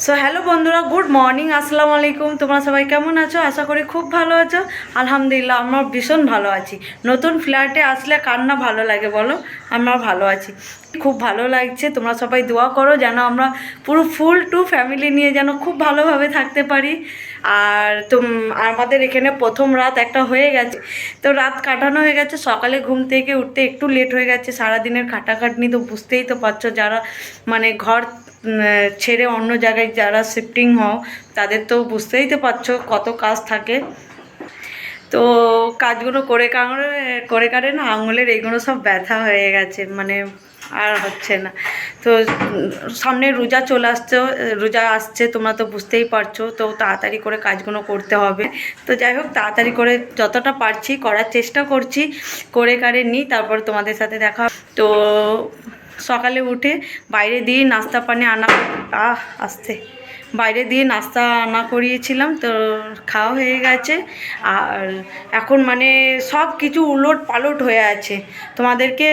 So hello বন্ধুরা, good morning, আসসালামু আলাইকুম। তোমরা সবাই কেমন আছো? আশা করি খুব ভালো আছো। আলহামদুলিল্লাহ, আমরা ভীষণ ভালো আছি। নতুন ফ্ল্যাটে আসলে কার না ভালো লাগে বলো? আমরা ভালো আছি, খুব ভালো লাগছে। তোমরা সবাই দোয়া করো যেন আমরা পুরো ফুল টু ফ্যামিলি নিয়ে যেন খুব ভালোভাবে থাকতে পারি। আর আমাদের এখানে প্রথম রাত একটা হয়ে গেছে, তো রাত কাটানো হয়ে গেছে। সকালে ঘুম থেকে উঠতে একটু লেট হয়ে গেছে, সারাদিনের খাটাখাটনি তো বুঝতেই তো পারছো। যারা মানে ঘর ছেড়ে অন্য জায়গায় যারা শিফটিং হও, তাদের তো বুঝতেই তো পারছো কত কাজ থাকে। তো কাজগুলো করে কারে না আঙুলের এগুলো সব ব্যথা হয়ে গেছে, মানে আর হচ্ছে না। তো সামনে রোজা আসছে, তোমরা তো বুঝতেই পারছো। তো তাড়াতাড়ি করে কাজগুলো করতে হবে। তো যাই হোক, তাড়াতাড়ি করে যতটা পারছি করার চেষ্টা করছি, করে কারে নিই, তারপর তোমাদের সাথে দেখা। তো সকালে উঠে বাইরে দিয়ে নাস্তা পানি আসতে বাইরে দিয়ে নাস্তা আনা করিয়েছিলাম, তো খাওয়া হয়ে গেছে। আর এখন মানে সব কিছু উলট পালট হয়ে আছে। তোমাদেরকে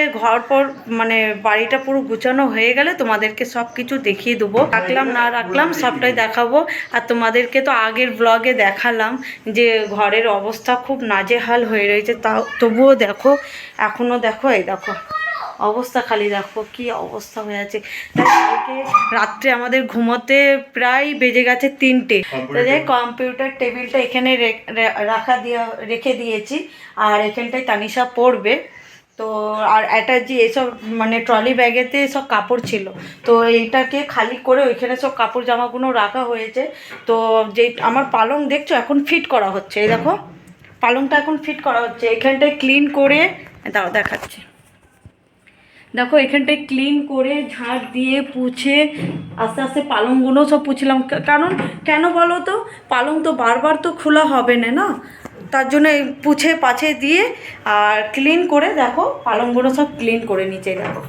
মানে বাড়িটা পুরো গুছানো হয়ে গেলে তোমাদেরকে সব কিছু দেখিয়ে দেবো। রাখলাম না রাখলাম সবটাই দেখাবো। আর তোমাদেরকে তো আগের ব্লগে দেখালাম যে ঘরের অবস্থা খুব নাজেহাল হয়ে রয়েছে, তবুও দেখো, এখনও দেখো, এই দেখো অবস্থা, খালি দেখো কি অবস্থা হয়ে আছে। তাই কালকে রাত্রে আমাদের ঘুমোতে প্রায় বেজে গেছে 3টে। তো যাই, কম্পিউটার টেবিলটা এখানে রেখে দিয়েছি, আর এখানটায় তানিশা পড়বে। তো আর অ্যাটাচি এসব মানে ট্রলি ব্যাগেতে সব কাপড় ছিল, তো এইটাকে খালি করে ওইখানে সব কাপড় জামাগুলো রাখা হয়েছে। তো যে আমার পালং দেখছো এখন ফিট করা হচ্ছে, এই দেখো পালংটা এখন ফিট করা হচ্ছে। এখানটায় ক্লিন করে দেখাচ্ছে, দেখো এখানটায় ক্লিন করে ঝাঁট দিয়ে পুছে আস্তে আস্তে পালংগুলো সব পুছলাম। কারণ কেন বলো তো, পালং তো বারবার তো খোলা হবে না, না? তার জন্য পুছে পাছে দিয়ে আর ক্লিন করে দেখো পালংগুলো সব ক্লিন করে নিচে, দেখো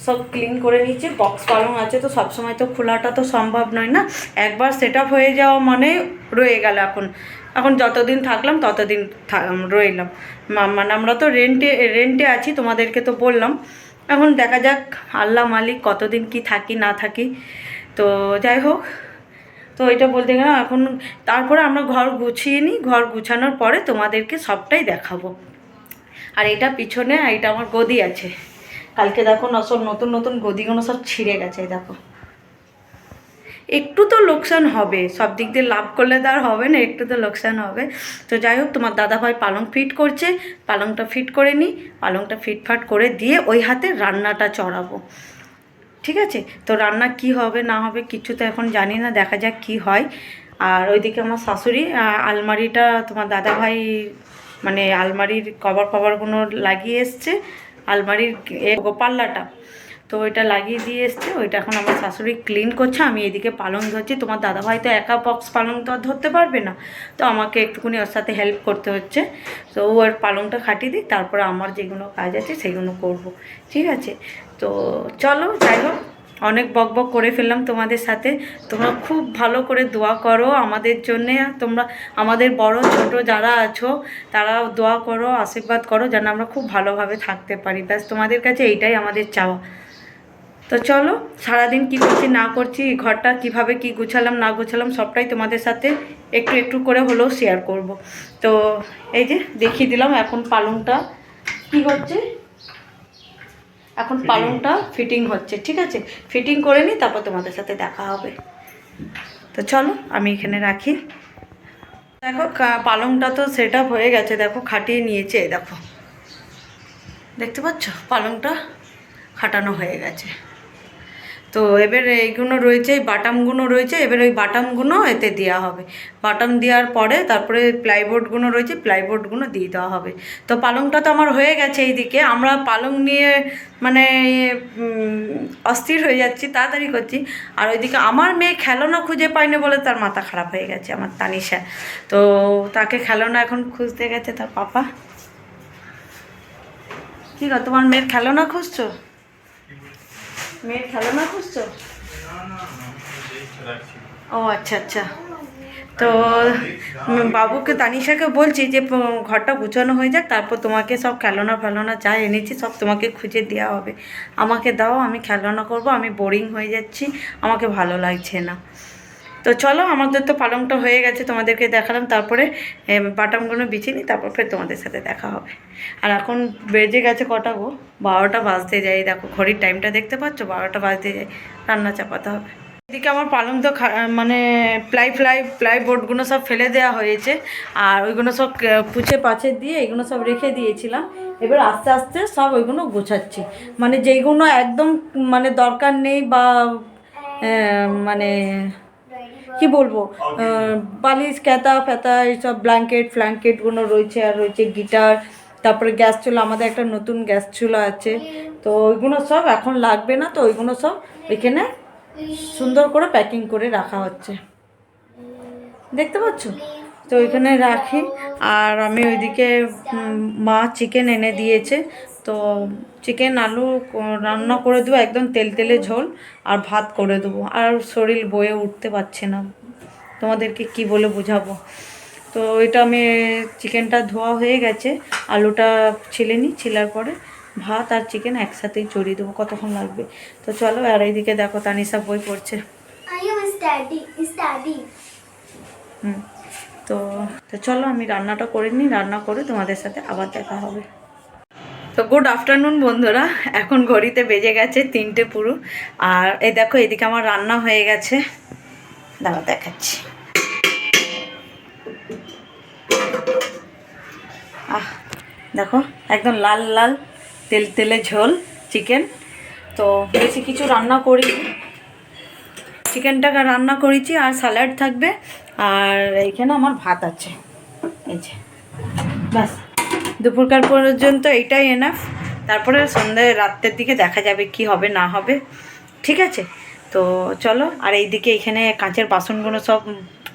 সব ক্লিন করে নিচ্ছে। বক্স পালং আছে, তো সবসময় তো খোলাটা তো সম্ভব নয় না। একবার সেট আপ হয়ে যাওয়া মানে রয়ে গেল। এখন যতদিন থাকলাম ততদিন রইলাম। মানে আমরা তো রেন্টে আছি, তোমাদেরকে তো বললাম। এখন দেখা যাক আল্লাহ মালিক কতদিন কি থাকি না থাকি। তো যাই হোক, তো এটা বলতে গেলে এখন তারপরে আমরা ঘর গুছিয়ে নিই। ঘর গুছানোর পরে তোমাদেরকে সবটাই দেখাবো। আর এটা পিছনে, এটা আমার গদি আছে। কালকে দেখো সব নতুন নতুন গদিগুলো সব ছিঁড়ে গেছে, দেখো। একটু তো লোকসান হবে, সব দিক দিয়ে লাভ করলে তো আর হবে না, একটু তো লোকসান হবে। তো যাই হোক, তোমার দাদাভাই পালং ফিট করছে, পালংটা ফিট করে নিই। পালংটা ফিটফাট করে দিয়ে ওই হাতে রান্নাটা চড়াবো, ঠিক আছে? তো রান্না কি হবে না হবে কিছু তো এখন জানি না, দেখা যাক কি হয়। আর ওইদিকে আমার শাশুড়ি আলমারিটা, তোমার দাদাভাই মানে আলমারির কভারগুলো লাগিয়ে এসছে, আলমারির পাল্লাটা, তো ওইটা লাগিয়ে দিয়ে এসছে। ওইটা এখন আমার শাশুড়ি ক্লিন করছে, আমি এদিকে পালং ধরছি। তোমার দাদাভাই তো একা বক্স পালং তো আর ধরতে পারবে না, তো আমাকে একটুখানি ওর সাথে হেল্প করতে হচ্ছে। তো ওর পালংটা খাটিয়ে দিই, তারপরে আমার যেগুলো কাজ আছে সেগুলো করব, ঠিক আছে? তো চলো, যাই হোক, অনেক বকবক করে ফেললাম তোমাদের সাথে। তোমরা খুব ভালো করে দোয়া করো আমাদের জন্যে। তোমরা আমাদের বড় ছোট যারা আছো তারাও দোয়া করো, আশীর্বাদ করো যেন আমরা খুব ভালোভাবে থাকতে পারি। ব্যাস তোমাদের কাছে এইটাই আমাদের চাওয়া। তো চলো, সারাদিন কী করছি না করছি, ঘরটা কিভাবে কি গুছালাম না গুছালাম সবটাই তোমাদের সাথে একটু একটু করে হলেও শেয়ার করব। তো এই যে দেখিয়ে দিলাম এখন পালংটা কি হচ্ছে, এখন পালংটা ফিটিং হচ্ছে, ঠিক আছে? ফিটিং করে নিই, তারপর তোমাদের সাথে দেখা হবে। তো চলো আমি এখানে রাখি। দেখো পালংটা তো সেট আপ হয়ে গেছে, দেখো খাটিয়ে নিয়েছে, দেখো দেখতে পাচ্ছ পালংটা খাটানো হয়ে গেছে। তো এবার এইগুলো রয়েছে, এই বাটামগুলো রয়েছে, এবার ওই বাটামগুলো এতে দেওয়া হবে। বাটাম দেওয়ার পরে তারপরে প্লাইবোর্ডগুলো রয়েছে, প্লাইবোর্ডগুলো দিয়ে দেওয়া হবে। তো পালংটা তো আমার হয়ে গেছে। এইদিকে আমরা পালং নিয়ে মানে অস্থির হয়ে যাচ্ছি, তাড়াতাড়ি করছি। আর ওইদিকে আমার মেয়ে খেলনা খুঁজে পায়নি বলে তার মাথা খারাপ হয়ে গেছে, আমার তানিশা। তো তাকে খেলনা এখন খুঁজতে গেছে তার পাপা। কী গো, তোমার মেয়ের খেলনা খুঁজছো? মেয়ের খেলনা খুঁজছো? ও আচ্ছা আচ্ছা। তো বাবুকে তানিশাকে বলছি যে ঘরটা গুছানো হয়ে যাক, তারপর তোমাকে সব খেলনা যা এনেছি সব তোমাকে খুঁজে দেওয়া হবে। আমাকে দাও, আমি খেলনা করব, আমি বোরিং হয়ে যাচ্ছি, আমাকে ভালো লাগছে না। তো চলো, আমাদের তো পালংটা হয়ে গেছে, তোমাদেরকে দেখালাম। তারপরে বাটামগুলো বিছিয়ে নিই, তারপর ফের তোমাদের সাথে দেখা হবে। আর এখন বেজে গেছে কটা গো, 12টা বাজতে যাই। দেখো ঘড়ির টাইমটা দেখতে পাচ্ছ, 12টা বাজতে যাই, রান্না চাপাতে হবে। এদিকে আমার পালং তো মানে প্লাইবোর্ডগুলো সব ফেলে দেওয়া হয়েছে, আর ওইগুলো সব পুছে পাছে দিয়ে এগুলো সব রেখে দিয়েছিলাম। এবার আস্তে আস্তে সব ওইগুলো গোছাচ্ছি, মানে যেইগুলো একদম মানে দরকার নেই বা মানে কি বলবো, বালিশ ক্যাতা ফ্যাতা এইসব ফ্ল্যাঙ্কেটগুলো রয়েছে, আর রয়েছে গিটার। তারপরে গ্যাস চুলা, আমাদের একটা নতুন গ্যাস চুলা আছে, তো ওইগুলো সব এখন লাগবে না, তো ওইগুলো সব এখানে সুন্দর করে প্যাকিং করে রাখা হচ্ছে, দেখতে পাচ্ছ। তো ওইখানে রাখি। আর আমি ওইদিকে মা চিকেন এনে দিয়েছে, তো চিকেন আলু রান্না করে দেবো, একদম তেলে ঝোল, আর ভাত করে দেবো। আর শরীর বয়ে উঠতে পারছে না, তোমাদেরকে কি বলে বোঝাবো। তো ওইটা আমি চিকেনটা ধোয়া হয়ে গেছে, আলুটা ছিলে নিই, ছিলার পরে ভাত আর চিকেন একসাথেই চড়িয়ে দেবো, কতক্ষণ লাগবে। তো চলো। আর এইদিকে দেখো তানিশা বই পড়ছে। তো তো চলো, আমি রান্নাটা করে নিই, রান্না করে তোমাদের সাথে আবার দেখা হবে। তো গুড আফটারনুন বন্ধুরা, এখন ঘড়িতে বেজে গেছে 3টে পুরো। আর এই দেখো, এদিকে আমার রান্না হয়ে গেছে, দাঁড়া দেখাচ্ছি। দেখো একদম লাল লাল তেলে ঝোল চিকেন। তো বেশি কিছু রান্না করি, চিকেনটাকে রান্না করেছি, আর স্যালাড থাকবে, আর এইখানে আমার ভাত আছে, এই যে ব্যাস। দুপুরকার পর্যন্ত এইটাই এনাফ, তারপরে সন্ধ্যে রাত্রের দিকে দেখা যাবে কি হবে না হবে, ঠিক আছে। তো চলো। আর এইদিকে এখানে কাঁচের বাসনগুলো সব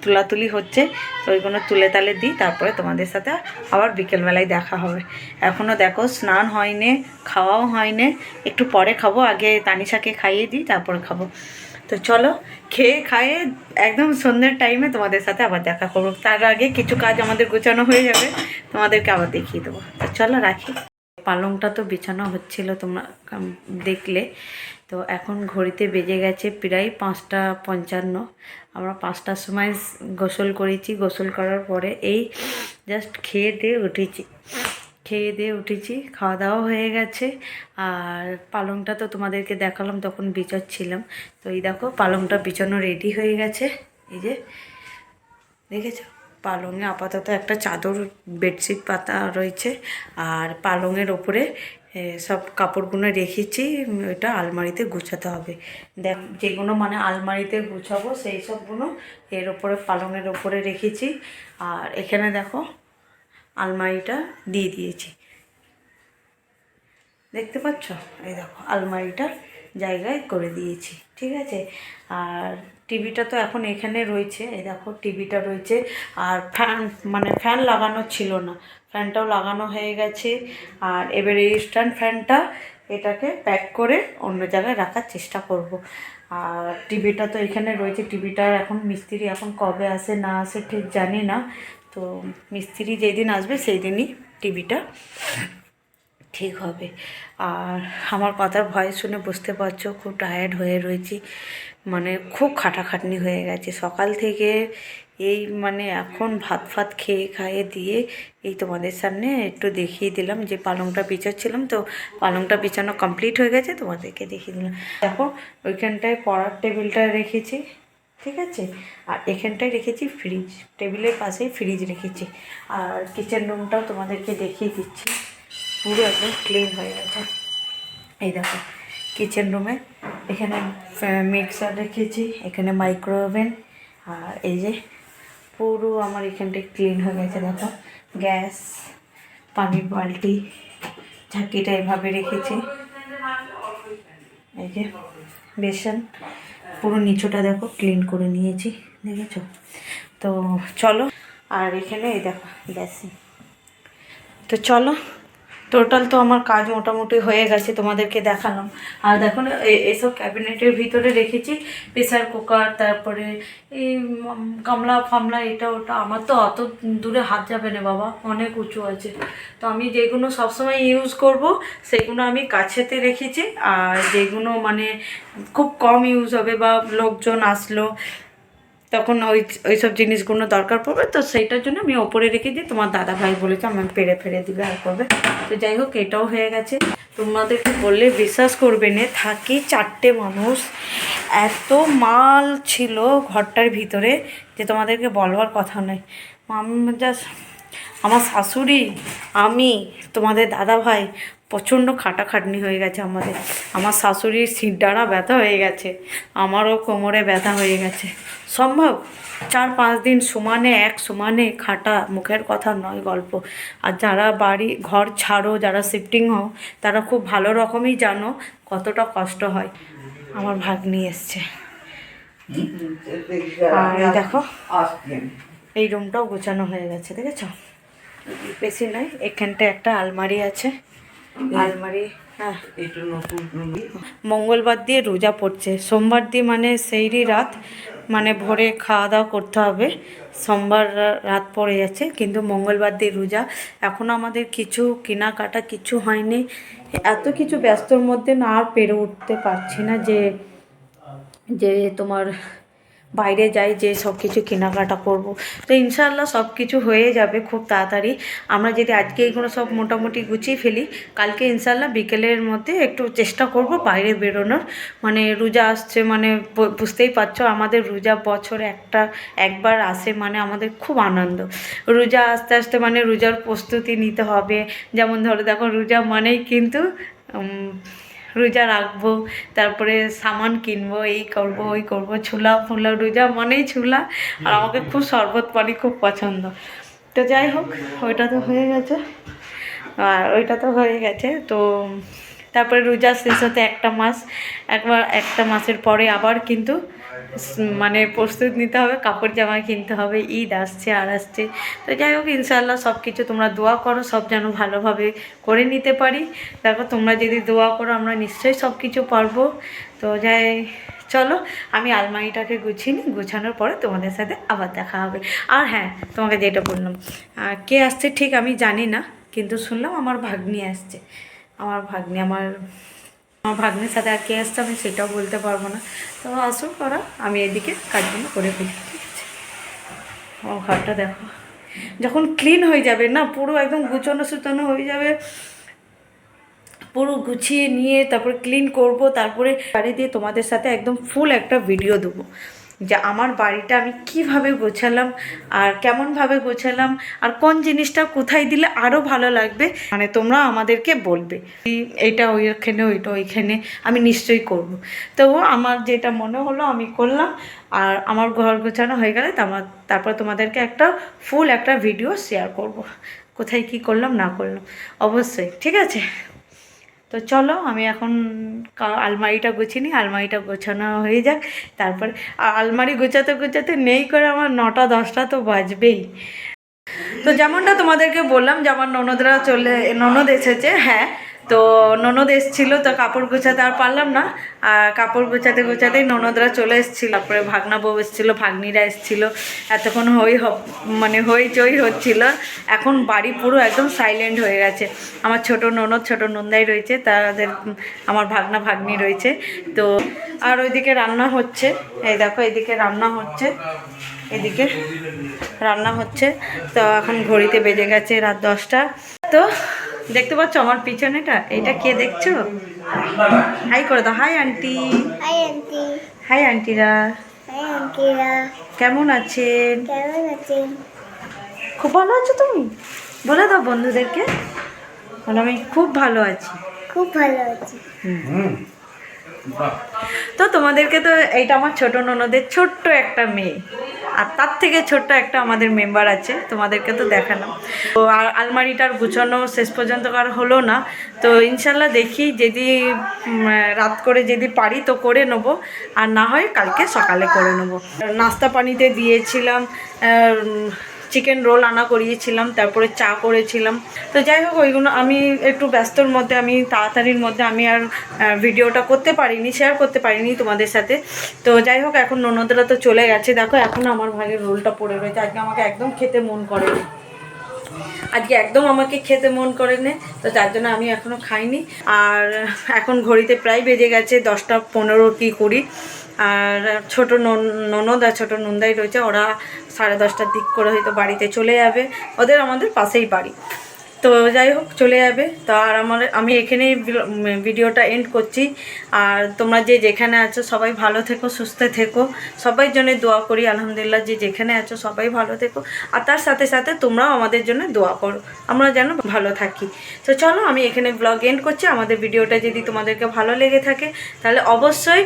তুলাতুলি হচ্ছে, তো ওইগুলো তুলে তালে দিই, তারপরে তোমাদের সাথে আবার বিকেলবেলায় দেখা হবে। এখনও দেখো স্নান হয়নি, খাওয়াও হয়নি, একটু পরে খাবো, আগে তানিশাকে খাইয়ে দিই তারপরে খাবো। তো চলো, খেয়ে খায়ে একদম সন্ধ্যের টাইমে তোমাদের সাথে আবার দেখা করবো। তার আগে কিছু কাজ আমাদের গোছানো হয়ে যাবে, তোমাদেরকে আবার দেখিয়ে দেবো। তো চলো রাখি। পালংটা তো বিছানো হচ্ছিল, তোমরা দেখলে। তো এখন ঘড়িতে বেজে গেছে প্রায় 5:55। আমরা 5টার সময় গোসল করেছি, গোসল করার পরে এই জাস্ট খেয়ে দিয়ে উঠেছি, খাওয়া দাওয়া হয়ে গেছে। আর পালংটা তো তোমাদেরকে দেখালাম, তখন বিছাচ্ছিলাম। তো এই দেখো পালংটা বিছানো রেডি হয়ে গেছে, এই যে দেখেছো। পালঙে আপাতত একটা চাদর বেডশিট পাতা রয়েছে, আর পালঙের ওপরে সব কাপড়গুলো রেখেছি, ওইটা আলমারিতে গুছাতে হবে। দেখ যেগুলো মানে আলমারিতে গুছাবো সেই সবগুলো এর ওপরে পালঙের ওপরে রেখেছি। আর এখানে দেখো আলমারিটা দিয়ে দিয়েছি, দেখতে পাচ্ছ। এই দেখো আলমারিটা জায়গায় করে দিয়েছি, ঠিক আছে। আর টিভিটা তো এখন এখানে রয়েছে, এই দেখো টিভিটা রয়েছে। আর ফ্যান লাগানো ছিল না, ফ্যানটাও লাগানো হয়ে গেছে। আর এবারে এই স্ট্যান্ড ফ্যানটা এটাকে প্যাক করে অন্য জায়গায় রাখার চেষ্টা করব। আর টিভিটা তো এখানে রয়েছে, টিভিটার এখন মিস্ত্রি এখন কবে আসে না আসে ঠিক জানি না। তো মিস্ত্রি যেদিন আসবে সেই দিনই টিভিটা ঠিক হবে। আর আমার কথার ভয়েস শুনে বুঝতে পারছো খুব টায়ার্ড হয়ে রয়েছি, মানে খুব খাটাখাটনি হয়ে গেছে সকাল থেকে। এই মানে এখন ভাত খাইয়ে দিয়ে এই তোমাদের সামনে একটু দেখিয়ে দিলাম যে পালংটা বিছাচ্ছিলাম, তো পালংটা বিছানো কমপ্লিট হয়ে গেছে, তোমাদেরকে দেখিয়ে দিলাম। দেখো ওইখানটায় পড়ার টেবিলটা রেখেছি, ঠিক আছে। আর এখানটায় রেখেছি ফ্রিজ, টেবিলের পাশেই ফ্রিজ রেখেছি। আর কিচেন রুমটাও তোমাদেরকে দেখিয়ে দিচ্ছি, পুরো একদম ক্লিন হয়ে গেছে। এই দেখো কিচেন রুমে এখানে মিক্সার রেখেছি, এখানে মাইক্রো ওভেন, আর এই যে পুরো আমার এখানটায় ক্লিন হয়ে গেছে। দেখো গ্যাস, পানির বালতি, ঝাঁকিটা এভাবে রেখেছি, এই যে বেসন, পুরো নিচুটা দেখো ক্লিন করে নিয়েছি, দেখেছো। তো চলো। আর এখানে এই দেখো বেসন। তো চলো, টোটাল তো আমার কাজ মোটামুটি হয়ে গেছে, তোমাদেরকে দেখালাম। আর দেখো না এইসব ক্যাবিনেটের ভিতরে রেখেছি প্রেসার কুকার, তারপরে এই গামলা ফামলা, এটা ওটা। আমার তো অত দূরে হাত যাবে না বাবা, অনেক উঁচু আছে। তো আমি যেগুলো সবসময় ইউজ করব সেগুলো আমি কাছেতে রেখেছি, আর যেগুলো মানে খুব কম ইউজ হবে বা লোকজন আসলো তখন ওইসব জিনিসগুলো দরকার পড়বে, তো সেইটার জন্য আমি ওপরে রেখে দিই। তোমার দাদা ভাই বলেছে আমাকে পেরে ফেরে দিবে আর করবে। তো যাই হোক, এটাও হয়ে গেছে। তোমাদেরকে বললে বিশ্বাস করবে না, থাকি 4টে মানুষ, এত মাল ছিল ঘরটার ভিতরে যে তোমাদেরকে বলবার কথা নয়। জাস্ট আমার শাশুড়ি, আমি, তোমাদের দাদা ভাই প্রচণ্ড খাটাখাটনি হয়ে গেছে আমাদের। আমার শাশুড়ির সিঁড়াড়া ব্যথা হয়ে গেছে, আমারও কোমরে ব্যথা হয়ে গেছে। সম্ভব 4-5 দিন সমানে খাটা, মুখের কথা নয় গল্প। আর যারা বাড়ি ঘর ছাড়ো, যারা শিফটিং হও, তারা খুব ভালো রকমই জানো কতটা কষ্ট হয়। আমার ভাগ্নি এসছে। আর এই দেখো, এই রুমটাও গোছানো হয়ে গেছে, দেখেছো? বেশি নয়, এখানটা একটা আলমারি আছে, আলমারি। হ্যাঁ, মঙ্গলবার দিয়ে রোজা পড়ছে, সোমবার দিয়ে মানে সেইরই রাত, মানে ভোরে খাওয়া দাওয়া করতে হবে। সোমবার রাত পড়ে যাচ্ছে, কিন্তু মঙ্গলবার দিয়ে রোজা। এখন আমাদের কিছু কেনাকাটা কিছু হয়নি, এত কিছু ব্যস্তর মধ্যে না আর পেরে উঠতে পারছি না যে তোমার বাইরে যাই, যে সব কিছু কেনাকাটা করব। তো ইনশাআল্লাহ সব কিছু হয়ে যাবে খুব তাড়াতাড়ি। আমরা যদি আজকে এইগুলো সব মোটামুটি গুছিয়ে ফেলি, কালকে ইনশাআল্লাহ বিকেলের মধ্যে একটু চেষ্টা করব বাইরে বেরোনোর। মানে রোজা আসছে, মানে বুঝতেই পারছো আমাদের রোজা বছরে একবার আসে, মানে আমাদের খুব আনন্দ। রোজা আস্তে আস্তে মানে রোজার প্রস্তুতি নিতে হবে। যেমন ধরো দেখো, রোজা মানেই কিন্তু রোজা রাখবো, তারপরে সামান কিনবো, এই করব ওই করব, ছোলা ফোলা, রোজা মানেই ছোলা। আর আমাকে খুব শরবত পানি খুব পছন্দ। তো যাই হোক, ওইটা তো হয়ে গেছে। তো তারপরে রোজা শেষ হতে একটা মাসের পরে আবার কিন্তু মানে প্রস্তুত নিতে হবে, কাপড় জামা কিনতে হবে, ঈদ আসছে আর আসছে। তো যাই হোক, ইনশাআল্লাহ সব কিছু তোমরা দোয়া করো, সব যেন ভালোভাবে করে নিতে পারি। দেখো, তোমরা যদি দোয়া করো আমরা নিশ্চয়ই সব কিছু পারবো। তো চলো, আমি আলমারিটাকে গুছিয়ে নিই, গুছানোর পরে তোমাদের সাথে আবার দেখা হবে। আর হ্যাঁ, তোমাকে যেটা বললাম, কে আসছে ঠিক আমি জানি না, কিন্তু শুনলাম আমার ভাগ্নি আসছে। আমার ভাগ্নির সাথে আর কে আসছে আমি সেটাও বলতে পারবো না। তো আসুন করা, আমি এদিকে কাজগুলো করে ফেলি, ঠিক আছে? আমার ঘরটা দেখো, যখন ক্লিন হয়ে যাবে না, পুরো একদম গুছানো সুতানো হয়ে যাবে, পুরো গুছিয়ে নিয়ে তারপরে ক্লিন করব, তারপরে বাড়ি দিয়ে তোমাদের সাথে একদম ফুল একটা ভিডিও দেবো যে আমার বাড়িটা আমি কিভাবে গোছালাম, আর কেমনভাবে গোছালাম, আর কোন জিনিসটা কোথায় দিলে আরও ভালো লাগবে, মানে তোমরা আমাদেরকে বলবে এইটা ওইখানে, ওইটা ওইখানে, আমি নিশ্চয়ই করব। তো আমার যেটা মনে হলো আমি করলাম। আর আমার ঘর গোছানো হয়ে গেলে তারপর তোমাদেরকে ফুল একটা ভিডিও শেয়ার করব, কোথায় কি করলাম না করলাম অবশ্যই, ঠিক আছে? তো চলো, আমি এখন আলমারিটা গুছিয়ে নিই, আলমারিটা গোছানো হয়ে যাক। তারপরে আলমারি গোছাতে গোছাতে নেই করে আমার 9টা-10টা তো বাজবেই। তো যেমনটা তোমাদেরকে বললাম যে আমার ননদ এসেছে। হ্যাঁ, তো ননদ এসেছিলো, তো কাপড় গোছাতে আর পারলাম না। আর কাপড় গোছাতেই ননদরা চলে এসেছিলো, তারপরে ভাগনা বউ এসেছিলো, ভাগ্নিরা এসেছিলো। এতক্ষণ হইচই হচ্ছিল। এখন বাড়ি পুরো একদম সাইলেন্ট হয়ে গেছে। আমার ছোট নন্দাই রয়েছে, আমার ভাগ্নি রয়েছে। তো আর ওইদিকে রান্না হচ্ছে, এই দেখো এদিকে রান্না হচ্ছে। তো এখন ঘড়িতে বেজে গেছে রাত 10টা। তো দেখতে পাচ্ছ আমার পিছনেটা, এটা কে দেখছো? হাই করে দাও, হাই আন্টি। হাই আন্টিরা। কেমন আছেন? খুব ভালো আছো তুমি? বলে দাও বন্ধুদেরকে, বলো আমি খুব ভালো আছি। তো তোমাদেরকে তো এইটা আমার ছোট ননদের ছোট্ট একটা মেয়ে, আর তার থেকে ছোট্ট একটা আমাদের মেম্বার আছে, তোমাদেরকে তো দেখালাম। তো আর আলমারিটার গুছানো শেষ পর্যন্ত আর হলো না। তো ইনশাল্লাহ দেখি, যদি রাত করে যদি পারি তো করে নেবো, আর না হয় কালকে সকালে করে নেবো। নাস্তা পানিতে দিয়েছিলাম, চিকেন রোল করিয়েছিলাম, তারপরে চা করেছিলাম। তো যাই হোক, ওইগুলো আমি একটু ব্যস্তর মধ্যে, আমি তাড়াতাড়ির মধ্যে আমি আর ভিডিওটা শেয়ার করতে পারিনি তোমাদের সাথে। তো যাই হোক, এখন ননদরা তো চলে গেছে। দেখো, এখন আমার ভাগের রোলটা পড়ে রয়েছে। আজকে আমাকে একদম খেতে মন করে নে, তো তার জন্য আমি এখনও খাইনি। আর এখন ঘড়িতে প্রায় বেজে গেছে 10টা 15 কি 20। আর ছোটো ননদ আর ছোটো নন্দাই রয়েছে, ওরা 10:30টার দিক করে হয়তো বাড়িতে চলে যাবে। ওদের আমাদের পাশেই বাড়ি, তো যাই হোক চলে যাবে। তো আর আমি এখানেই ভিডিওটা এন্ড করছি। আর তোমরা যে যেখানে আছো সবাই ভালো থেকো, সুস্থ থেকো, সবাই জন্য দোয়া করি। আলহামদুলিল্লাহ, যে যেখানে আছো সবাই ভালো থেকো, আর তার সাথে সাথে তোমরাও আমাদের জন্য দোয়া করো, আমরা যেন ভালো থাকি। তো চলো আমি এখানে ব্লগ এন্ড করছি। আমাদের ভিডিওটা যদি তোমাদেরকে ভালো লেগে থাকে তাহলে অবশ্যই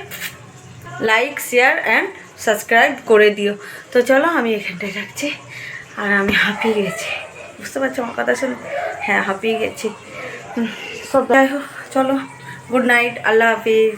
লাইক, শেয়ার অ্যান্ড সাবস্ক্রাইব করে দিও। তো চলো আমি এখানটায় রাখছি। আর আমি হাঁপিয়ে গেছি, বুঝতে পারছো আমার কথা শুনে? হ্যাঁ, হাঁপিয়ে গেছি। সব যাই হোক, চলো, গুড নাইট, আল্লাহ হাফিজ।